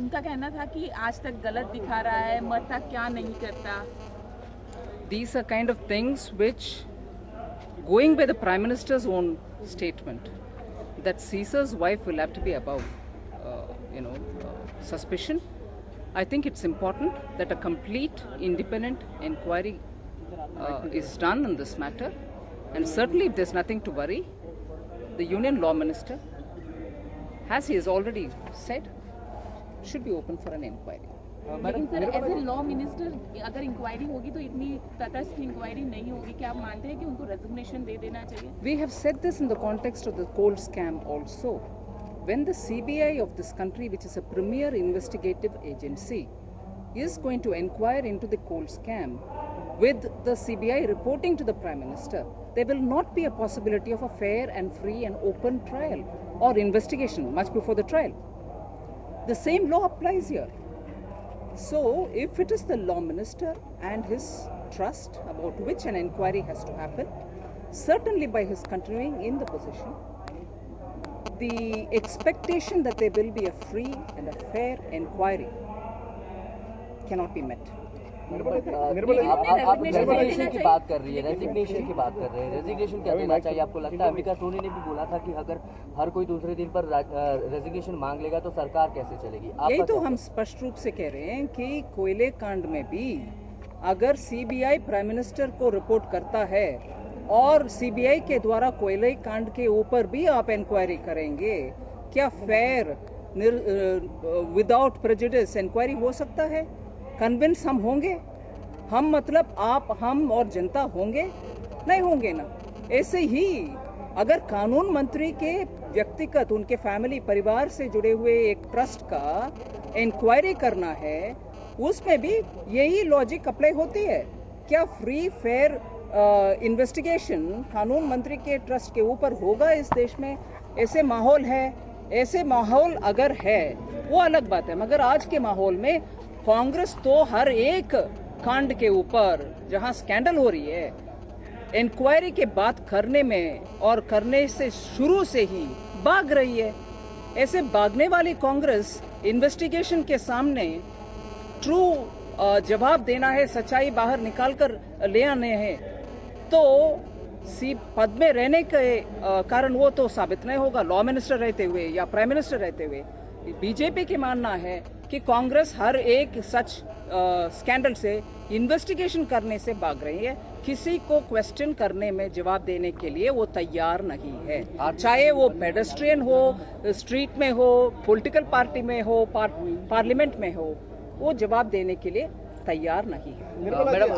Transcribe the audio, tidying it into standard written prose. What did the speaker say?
उनका कहना था कि आज तक गलत दिखा रहा है, मरता क्या नहीं करता। These are kind of things which, going by the Prime Minister's own statement, that Caesar's wife will have to be above, suspicion. I think it's important that a complete independent inquiry is done on this matter. And certainly, if there's nothing to worry, the Union Law Minister, as he has already said, should be open for an inquiry. लेकिन sir as a law minister अगर inquiry होगी तो इतनी तटस्थ inquiry नहीं होगी। क्या आप मानते हैं कि उनको रेजिग्नेशन दे देना चाहिए? We have said this in the context of the coal scam also. When the CBI of this country, which is a premier investigative agency, is going to inquire into the coal scam, with the CBI reporting to the Prime Minister, there will not be a possibility of a fair and free and open trial or investigation much before the trial. The same law applies here. So, if it is the law minister and his trust about which an inquiry has to happen, certainly by his continuing in the position, the expectation that there will be a free and a fair inquiry cannot be met. आप resignation की बात कर रही है, resignation की बात कर रहे हैं। रेजिग्नेशन क्या देना चाहिए आपको लगता है? अंबिका सोनी ने भी बोला था कि अगर हर कोई दूसरे दिन पर रेजिग्नेशन मांग लेगा तो सरकार कैसे चलेगी? यही तो हम स्पष्ट रूप से कह रहे हैं कि कोयले कांड में भी अगर सीबीआई प्राइम मिनिस्टर को रिपोर्ट करता है और सीबीआई के द्वारा कोयले कांड के ऊपर भी आप इंक्वायरी करेंगे, क्या फेयर विदाउट प्रेजुडिस इंक्वायरी हो सकता है? कन्विंस हम होंगे? हम मतलब आप, हम और जनता होंगे? नहीं होंगे ना। ऐसे ही अगर कानून मंत्री के व्यक्तिगत, उनके फैमिली परिवार से जुड़े हुए एक ट्रस्ट का इंक्वायरी करना है, उसमें भी यही लॉजिक अप्लाई होती है। क्या फ्री फेयर इन्वेस्टिगेशन कानून मंत्री के ट्रस्ट के ऊपर होगा इस देश में? ऐसे माहौल है? ऐसे माहौल अगर है वो अलग बात है, मगर आज के माहौल में कांग्रेस तो हर एक कांड के ऊपर जहां स्कैंडल हो रही है, इंक्वायरी के बात करने में और करने से शुरू से ही भाग रही है। ऐसे भागने वाली कांग्रेस इन्वेस्टिगेशन के सामने ट्रू जवाब देना है, सच्चाई बाहर निकाल कर ले आने हैं, तो पद में रहने के कारण वो तो साबित नहीं होगा लॉ मिनिस्टर रहते हुए या प्राइम मिनिस्टर रहते हुए। बीजेपी की मानना है कि कांग्रेस हर एक सच स्कैंडल से इन्वेस्टिगेशन करने से भाग रही है, किसी को क्वेश्चन करने में जवाब देने के लिए वो तैयार नहीं है। चाहे वो पेडेस्ट्रियन हो, स्ट्रीट में हो, पॉलिटिकल पार्टी में हो, पार्लियामेंट में हो, वो जवाब देने के लिए तैयार नहीं है। मैडम